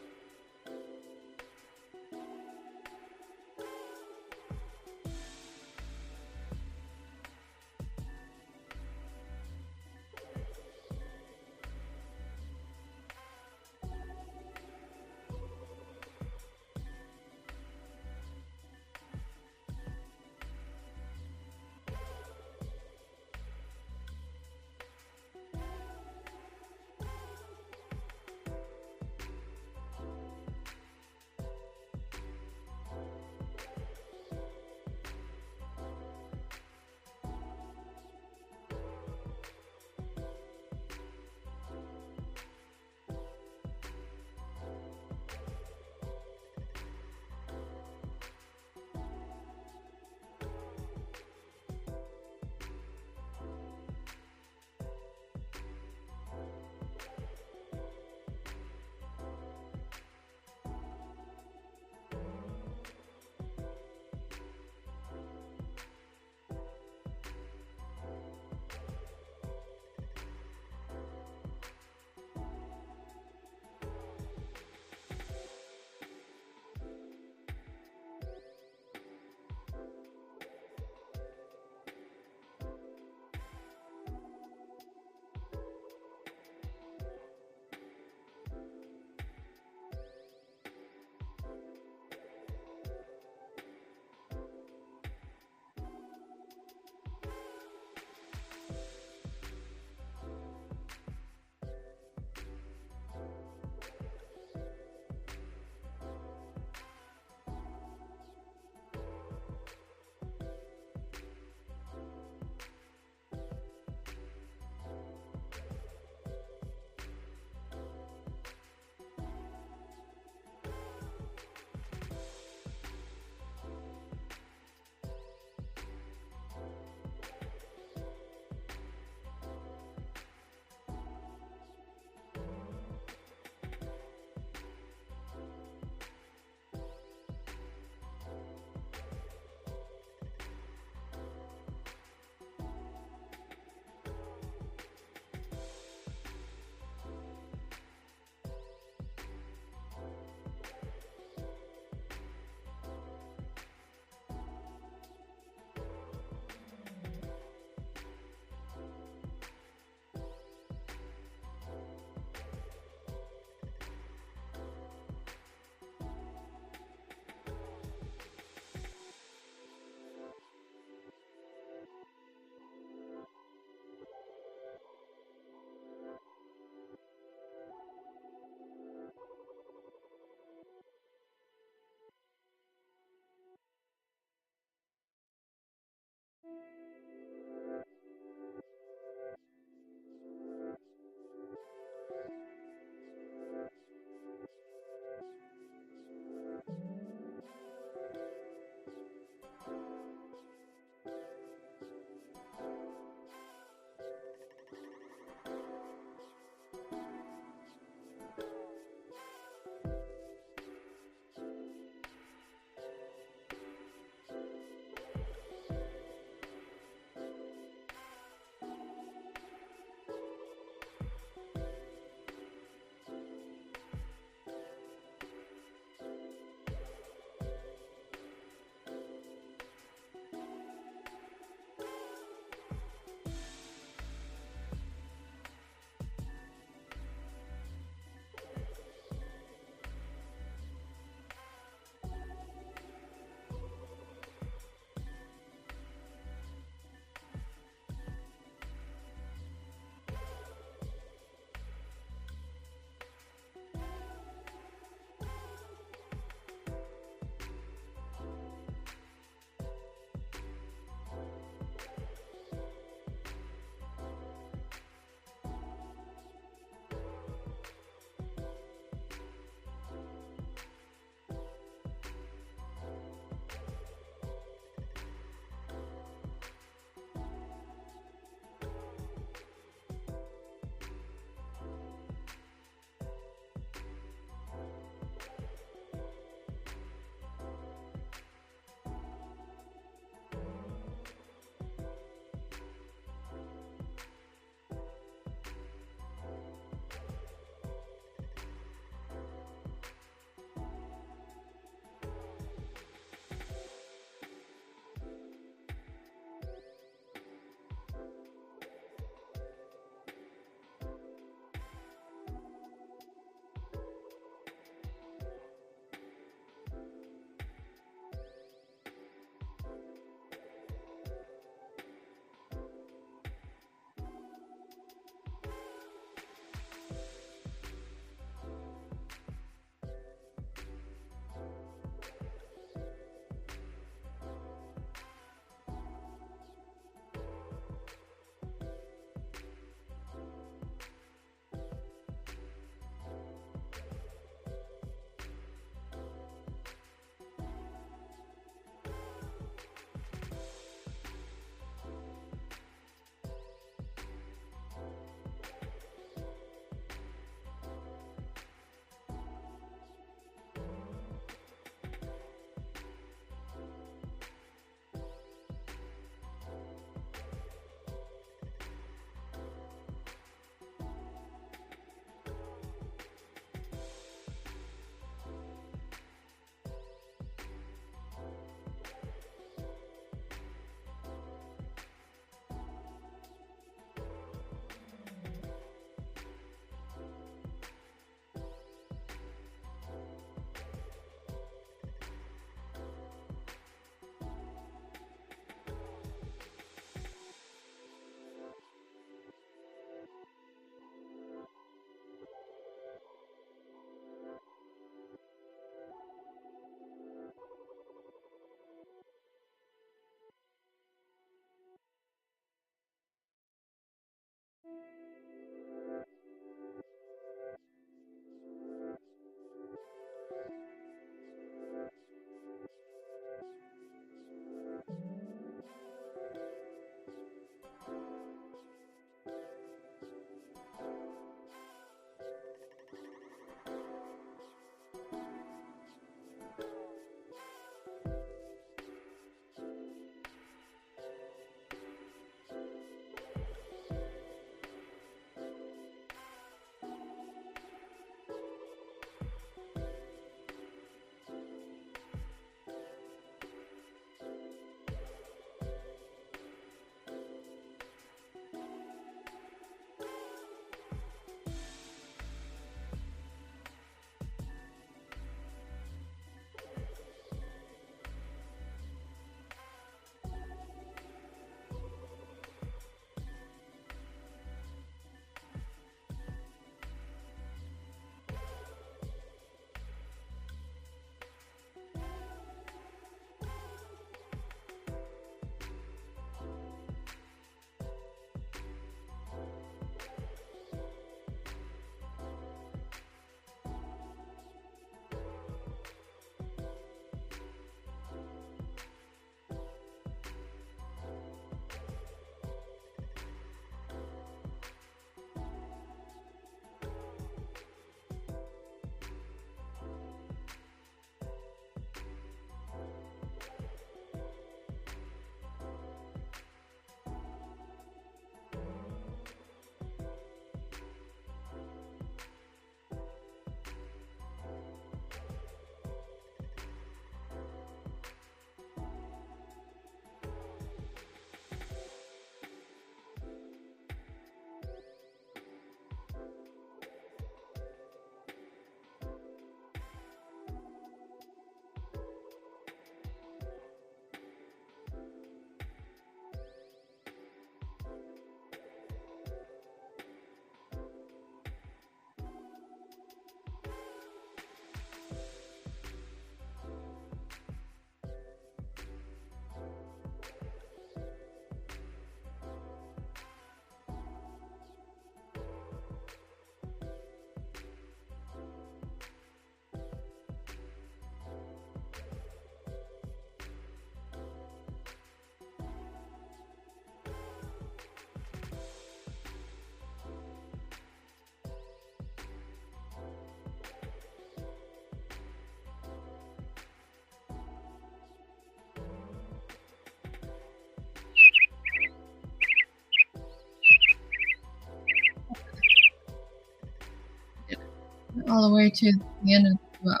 Speaker 1: all the way to the end of the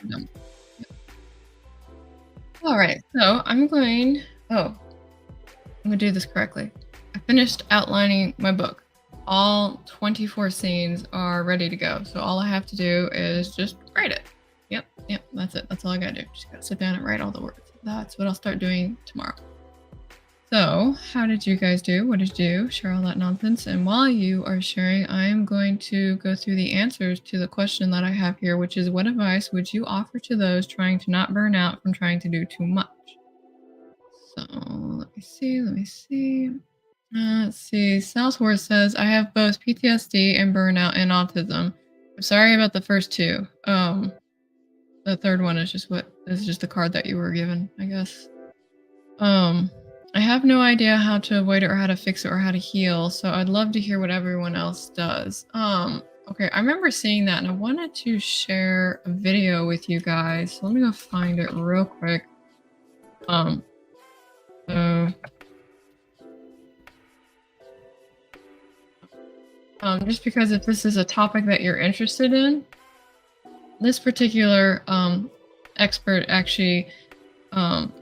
Speaker 1: no. All right, so I'm gonna do this correctly. I finished outlining my book. All 24 scenes are ready to go. So all I have to do is just write it. Yep, that's it. That's all I gotta do. Just gotta sit down and write all the words. That's what I'll start doing tomorrow. So, how did you guys do? What did you do? Share all that nonsense. And while you are sharing, I am going to go through the answers to the question that I have here, which is what advice would you offer to those trying to not burn out from trying to do too much? So, let me see. Let's see. Salesforce says I have both PTSD and burnout and autism. I'm sorry about the first two. The third one is just the card that you were given, I guess. Um, I have no idea how to avoid it or how to fix it or how to heal, so I'd love to hear what everyone else does. Okay, I remember seeing that and I wanted to share a video with you guys. So let me go find it real quick. Um, so, just because if this is a topic that you're interested in, this particular expert actually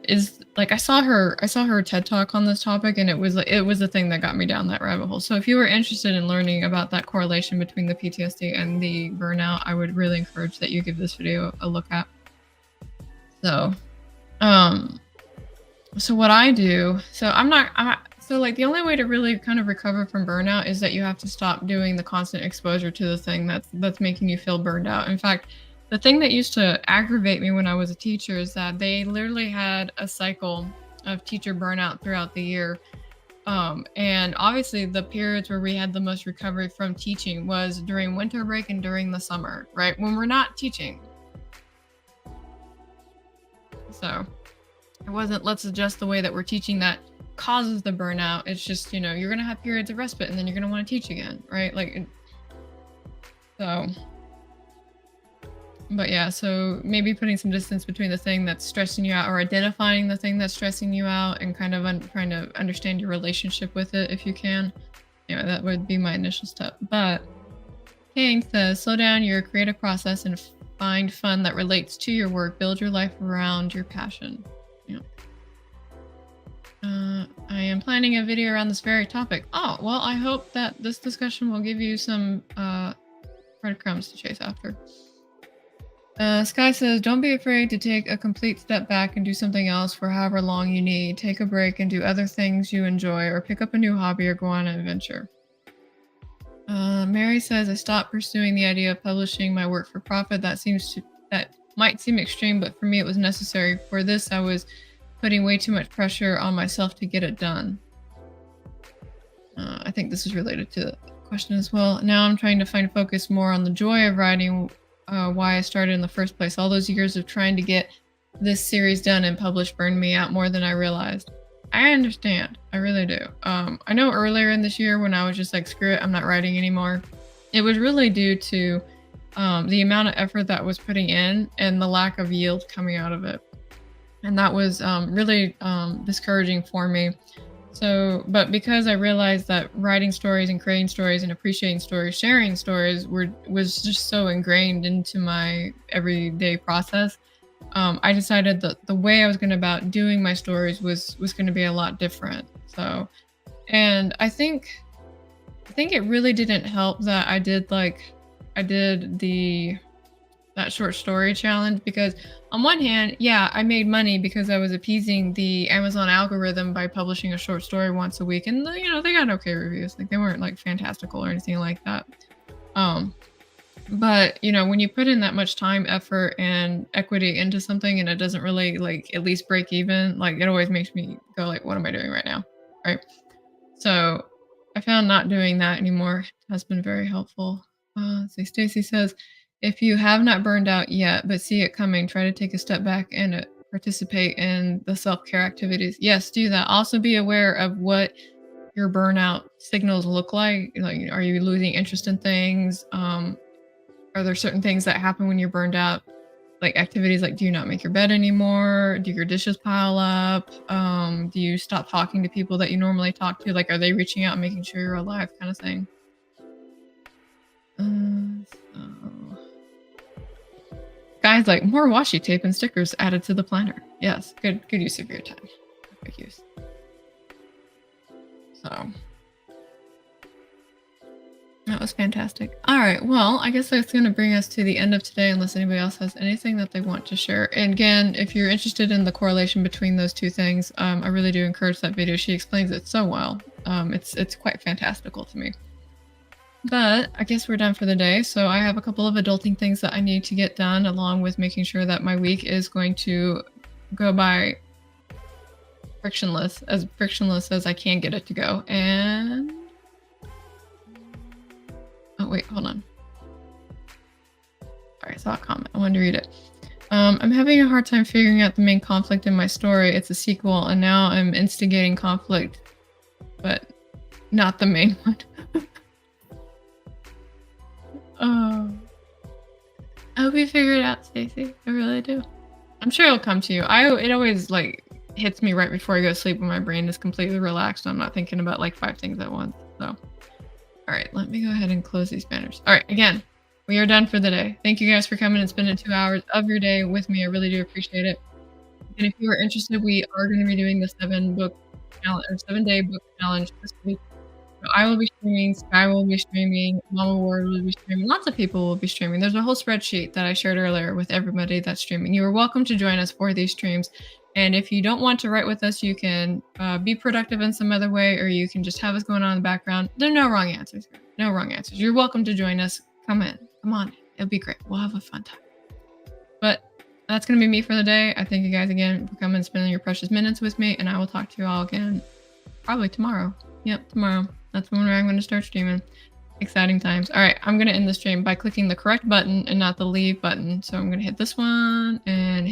Speaker 1: is like I saw her TED talk on this topic and it was the thing that got me down that rabbit hole. So if you were interested in learning about that correlation between the PTSD and the burnout, I would really encourage that you give this video a look at. So so what I do, so like the only way to really kind of recover from burnout is that you have to stop doing the constant exposure to the thing that's making you feel burned out. In fact, the thing that used to aggravate me when I was a teacher is that they literally had a cycle of teacher burnout throughout the year. And obviously the periods where we had the most recovery from teaching was during winter break and during the summer, right? When we're not teaching. So it wasn't let's adjust the way that we're teaching that causes the burnout. It's just, you're going to have periods of respite and then you're going to want to teach again, right? So, but yeah, so maybe putting some distance between the thing that's stressing you out or identifying the thing that's stressing you out and kind of trying to understand your relationship with it if you can. That would be my initial step. But King says, slow down your creative process and find fun that relates to your work. Build your life around your passion. I am planning a video around this very topic. Oh, well, I hope that this discussion will give you some breadcrumbs to chase after. Sky says, don't be afraid to take a complete step back and do something else for however long you need. Take a break and do other things you enjoy or pick up a new hobby or go on an adventure. Mary says, I stopped pursuing the idea of publishing my work for profit. That might seem extreme, but for me it was necessary. For this, I was putting way too much pressure on myself to get it done. I think this is related to the question as well. Now I'm trying to find focus more on the joy of writing, why I started in the first place. All those years of trying to get this series done and published burned me out more than I realized. I understand. I really do. I know earlier in this year when I was just like, screw it, I'm not writing anymore. It was really due to the amount of effort that was putting in and the lack of yield coming out of it. And that was really discouraging for me. So, but because I realized that writing stories and creating stories and appreciating stories, sharing stories was just so ingrained into my everyday process, I decided that the way I was going about doing my stories was going to be a lot different. So, and I think it really didn't help that I did that short story challenge, because on one hand, yeah, I made money because I was appeasing the Amazon algorithm by publishing a short story once a week, and they got okay reviews. Like they weren't like fantastical or anything like that. But when you put in that much time, effort, and equity into something and it doesn't really like at least break even, like it always makes me go like, what am I doing right now? Right. So I found not doing that anymore has been very helpful. Let's see, Stacy says, if you have not burned out yet, but see it coming, try to take a step back and participate in the self-care activities. Yes, do that. Also be aware of what your burnout signals look like. Like, are you losing interest in things? Are there certain things that happen when you're burned out? Like activities like, do you not make your bed anymore? Do your dishes pile up? Do you stop talking to people that you normally talk to? Like, are they reaching out and making sure you're alive kind of thing? Guys, like more washi tape and stickers added to the planner. Yes, good use of your time. Good use. So that was fantastic. All right. Well, I guess that's going to bring us to the end of today, unless anybody else has anything that they want to share. And again, if you're interested in the correlation between those two things, I really do encourage that video. She explains it so well. It's quite fantastical to me. But I guess we're done for the day. So I have a couple of adulting things that I need to get done, along with making sure that my week is going to go by frictionless as I can get it to go. And oh wait, hold on. Sorry, I saw a comment. I wanted to read it. I'm having a hard time figuring out the main conflict in my story. It's a sequel, and now I'm instigating conflict, but not the main one. Oh, I hope you figure it out, Stacey. I really do. I'm sure it'll come to you. It always like hits me right before I go to sleep when my brain is completely relaxed. I'm not thinking about like 5 things at once. So, all right, let me go ahead and close these banners. All right, again, we are done for the day. Thank you guys for coming and spending 2 hours of your day with me. I really do appreciate it. And if you are interested, we are going to be doing the 7-day book challenge this week. So I will be streaming, Sky will be streaming, Mama Ward will be streaming, lots of people will be streaming. There's a whole spreadsheet that I shared earlier with everybody that's streaming. You are welcome to join us for these streams. And if you don't want to write with us, you can be productive in some other way, or you can just have us going on in the background. There are no wrong answers. No wrong answers. You're welcome to join us. Come in. Come on. It'll be great. We'll have a fun time. But that's going to be me for the day. I thank you guys again for coming and spending your precious minutes with me. And I will talk to you all again probably tomorrow. Yep, tomorrow. That's when I'm going to start streaming. Exciting times. All right, I'm going to end the stream by clicking the correct button and not the leave button. So I'm going to hit this one and hit